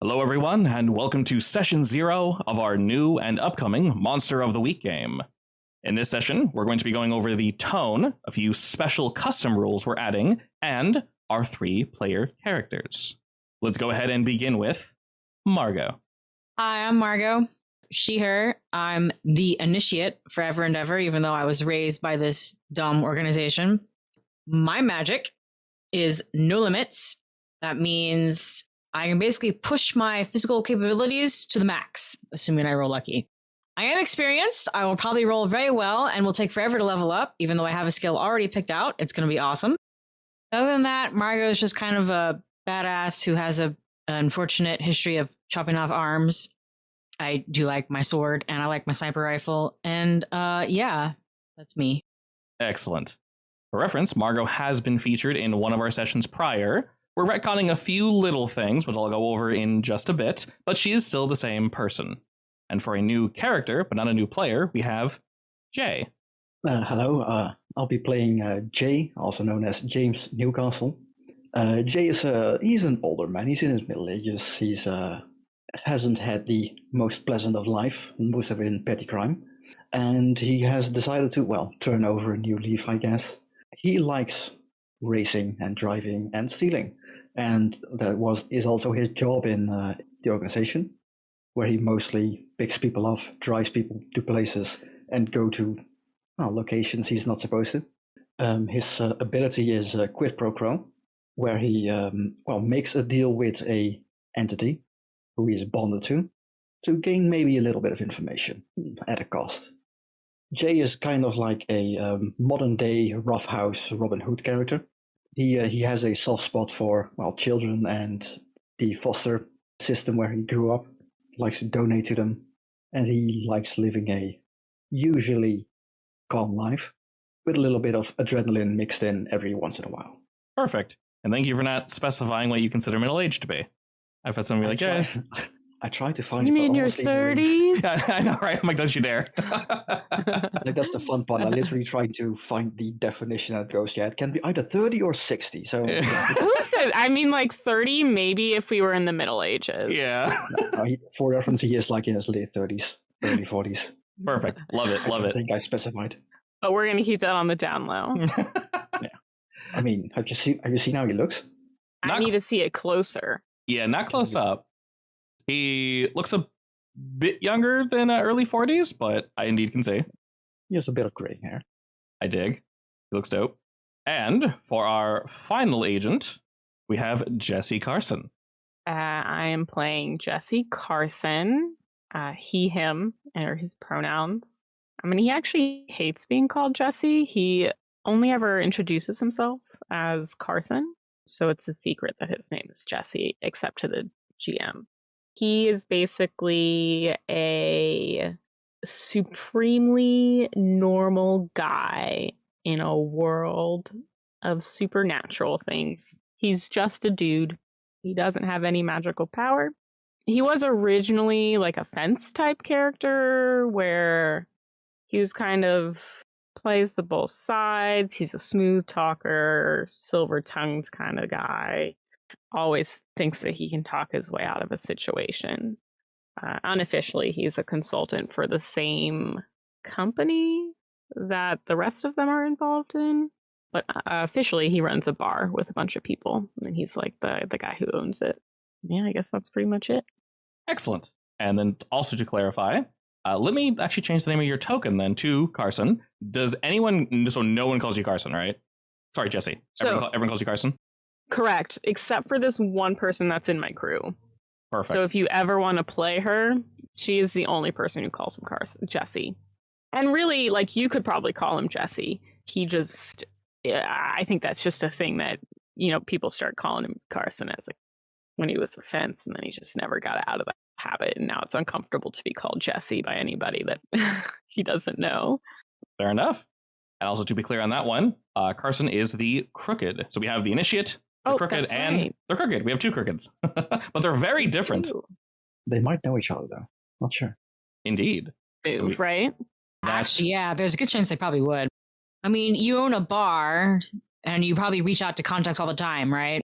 Hello everyone, and welcome to Session 0 of our new and upcoming Monster of the Week game. In this session, we're going to be going over the tone, a few special custom rules we're adding, and our 3-player characters. Let's go ahead and begin with Margot. Hi, I'm Margot. She, her. I'm the initiate forever and ever, even though I was raised by this dumb organization. My magic is no limits. That means I can basically push my physical capabilities to the max, assuming I roll lucky. I am experienced. I will probably roll very well and will take forever to level up, even though I have a skill already picked out. It's going to be awesome. Other than that, Margot is just kind of a badass who has an unfortunate history of chopping off arms. I do like my sword, and I like my sniper rifle, and yeah, that's me. Excellent. For reference, Margot has been featured in one of our sessions prior. We're retconning a few little things, which I'll go over in just a bit, but she is still the same person. And for a new character, but not a new player, we have Jay. Hello, I'll be playing Jay, also known as James Newcastle. Jay he's an older man, he's in his middle ages, he's hasn't had the most pleasant of life, most of it in petty crime, and he has decided to, turn over a new leaf, I guess. He likes racing and driving and stealing, and that is also his job in the organization, where he mostly picks people off, drives people to places, and go to locations he's not supposed to. His ability is quid pro quo, where he makes a deal with a entity who he is bonded to gain maybe a little bit of information at a cost. Jay is kind of like a modern-day roughhouse Robin Hood character. He has a soft spot for children and the foster system where he grew up. He likes to donate to them, and he likes living a usually calm life with a little bit of adrenaline mixed in every once in a while. Perfect. And thank you for not specifying what you consider middle-aged to be. I've had somebody like, yes. I try to find. You mean your 30s? Yeah, I know, right? I'm like, don't you dare. Like, that's the fun part. I literally try to find the definition that goes, it can be either 30 or 60. So I mean, like 30, maybe if we were in the Middle Ages. Yeah. For reference, he is like in his late 30s, early 40s. Perfect. Love it. Love it. I think I specified. But we're going to keep that on the down low. Yeah. I mean, have you seen how he looks? I need to see it closer. Yeah, not close up. He looks a bit younger than early 40s, but I indeed can say. He has a bit of gray hair. I dig. He looks dope. And for our final agent, we have Jesse Carson. I am playing Jesse Carson. He, him, are his pronouns. I mean, he actually hates being called Jesse. He only ever introduces himself as Carson. So it's a secret that his name is Jesse, except to the GM. He is basically a supremely normal guy in a world of supernatural things. He's just a dude. He doesn't have any magical power. He was originally like a fence type character where he was kind of plays the both sides. He's a smooth talker, silver-tongued kind of guy. Always thinks that he can talk his way out of a situation. Unofficially, he's a consultant for the same company that the rest of them are involved in. But officially, he runs a bar with a bunch of people, and he's like the guy who owns it. Yeah, I guess that's pretty much it. Excellent. And then also to clarify, let me actually change the name of your token then to Carson. Does anyone, so no one calls you Carson, right? Sorry, Jesse. Everyone calls you Carson? Correct, except for this one person that's in my crew. Perfect. So if you ever want to play her, she is the only person who calls him Jesse. And really, like, you could probably call him Jesse. He just, I think that's just a thing that, people start calling him Carson as when he was a fence, and then he just never got out of that habit. And now it's uncomfortable to be called Jesse by anybody that he doesn't know. Fair enough. And also to be clear on that one, Carson is the crooked. So we have the initiate, the crooked, and right. the crooked. We have 2 crookeds, but they're very different. They might know each other, though. Not sure. Indeed. Right? Actually, yeah, there's a good chance they probably would. I mean, you own a bar, and you probably reach out to contacts all the time, right?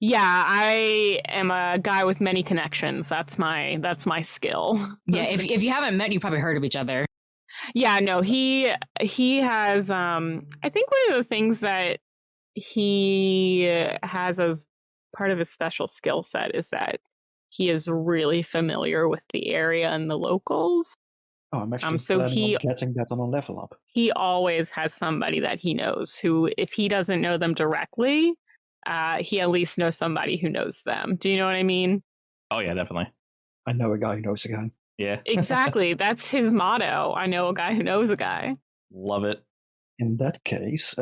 Yeah, I am a guy with many connections. That's my skill. Yeah, if you haven't met, you probably heard of each other. Yeah, no, he has I think one of the things that he has as part of his special skill set is that he is really familiar with the area and the locals. Oh, I'm actually So planning on getting that on a level up. he always has somebody that he knows who, if he doesn't know them directly, he at least knows somebody who knows them. Do you know what I mean? Oh yeah, definitely. I know a guy who knows a guy. Yeah. Exactly. That's his motto. I know a guy who knows a guy. Love it. In that case,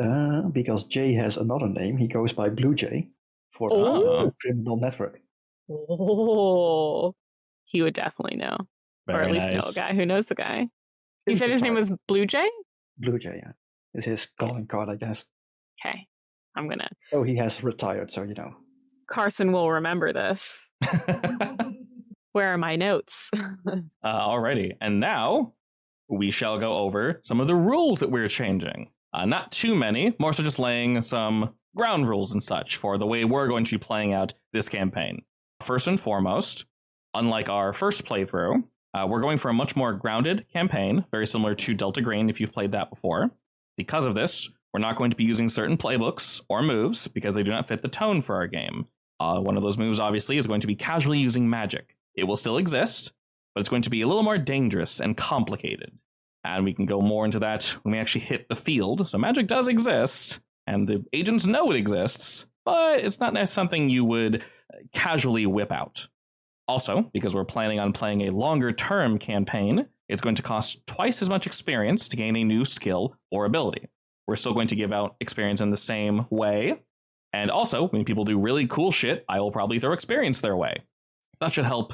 because Jay has another name, he goes by Blue Jay for Oh. the criminal network. Oh, he would definitely know. Very or at least nice. know a guy who knows a guy. You He's said his name retired. was Blue Jay? Blue Jay, yeah. Is his calling card, I guess. Okay. I'm going to. Oh, he has retired, so you know. Carson will remember this. Where are my notes? Alrighty, and now we shall go over some of the rules that we're changing. Not too many, more so just laying some ground rules and such for the way we're going to be playing out this campaign. First and foremost, unlike our first playthrough, we're going for a much more grounded campaign, very similar to Delta Green if you've played that before. Because of this, we're not going to be using certain playbooks or moves because they do not fit the tone for our game. One of those moves, obviously, is going to be casually using magic. It will still exist, but it's going to be a little more dangerous and complicated. And we can go more into that when we actually hit the field. So magic does exist, and the agents know it exists, but it's not something you would casually whip out. Also, because we're planning on playing a longer-term campaign, it's going to cost twice as much experience to gain a new skill or ability. We're still going to give out experience in the same way, and also, when people do really cool shit, I will probably throw experience their way. That should help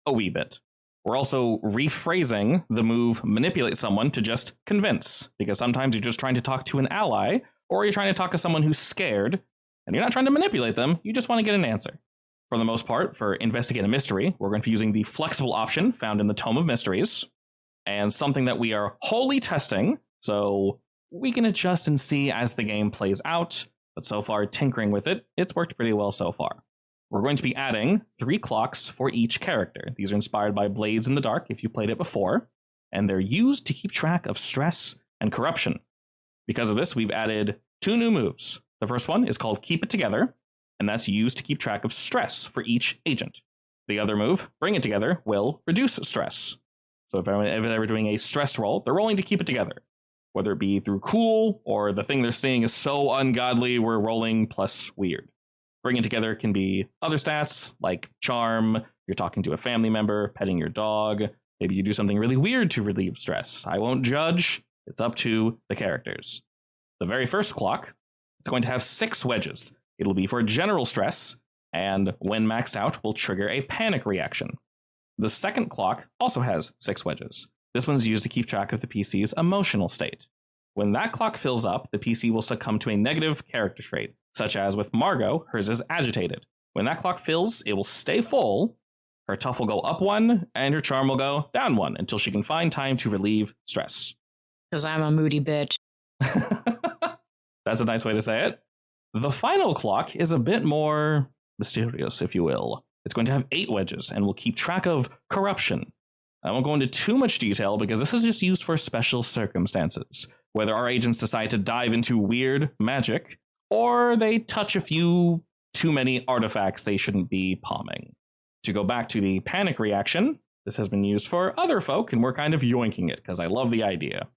a wee bit. We're also rephrasing the move manipulate someone to just convince, because sometimes you're just trying to talk to an ally, or you're trying to talk to someone who's scared, and you're not trying to manipulate them, you just want to get an answer. For the most part, for Investigate a Mystery, we're going to be using the flexible option found in the Tome of Mysteries, and something that we are wholly testing, so we can adjust and see as the game plays out, but so far, tinkering with it, it's worked pretty well so far. We're going to be adding 3 clocks for each character. These are inspired by Blades in the Dark, if you played it before, and they're used to keep track of stress and corruption. Because of this, we've added 2 new moves. The first one is called Keep It Together, and that's used to keep track of stress for each agent. The other move, Bring It Together, will reduce stress. So if they're doing a stress roll, they're rolling to keep it together. Whether it be through cool, or the thing they're seeing is so ungodly, we're rolling plus weird. Bring It Together can be other stats, like charm, you're talking to a family member, petting your dog, maybe you do something really weird to relieve stress. I won't judge, it's up to the characters. The very first clock, it's going to have 6 wedges. It'll be for general stress, and when maxed out, will trigger a panic reaction. The second clock also has 6 wedges. This one's used to keep track of the PC's emotional state. When that clock fills up, the PC will succumb to a negative character trait, such as with Margot, hers is agitated. When that clock fills, it will stay full, her tough will go up 1, and her charm will go down 1 until she can find time to relieve stress. Because I'm a moody bitch. That's a nice way to say it. The final clock is a bit more mysterious, if you will. It's going to have 8 wedges and will keep track of corruption. I won't go into too much detail because this is just used for special circumstances, whether our agents decide to dive into weird magic, or they touch a few too many artifacts they shouldn't be palming. To go back to the panic reaction, this has been used for other folk, and we're kind of yoinking it because I love the idea.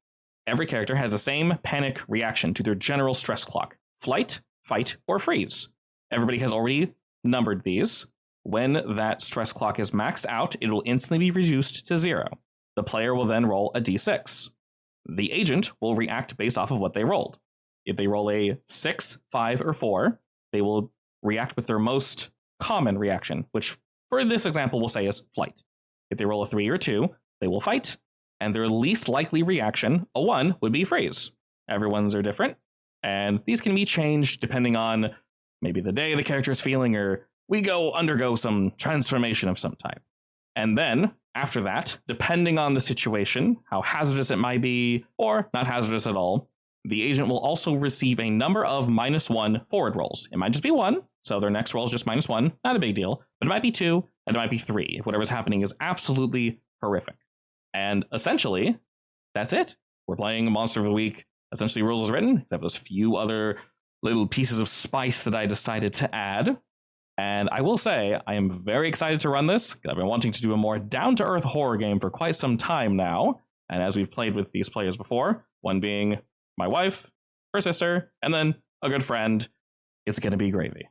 Every character has the same panic reaction to their general stress clock: flight, fight, or freeze. Everybody has already numbered these. When that stress clock is maxed out, it will instantly be reduced to 0. The player will then roll a d6. The agent will react based off of what they rolled. If they roll a 6, 5, or 4, they will react with their most common reaction, which for this example we'll say is flight. If they roll a 3 or 2, they will fight, and their least likely reaction, a 1, would be freeze. Everyone's are different, and these can be changed depending on maybe the day the character is feeling, or we undergo some transformation of some type. And then, after that, depending on the situation, how hazardous it might be, or not hazardous at all, the agent will also receive a number of -1 forward rolls. It might just be 1, So their next roll is just -1. Not a big deal. But it might be 2, and it might be 3 if whatever's happening is absolutely horrific. And essentially, that's it. We're playing Monster of the Week. Essentially, rules as written, except those few other little pieces of spice that I decided to add. And I will say, I am very excited to run this. I've been wanting to do a more down-to-earth horror game for quite some time now. And as we've played with these players before, one being my wife, her sister, and then a good friend, it's going to be gravy.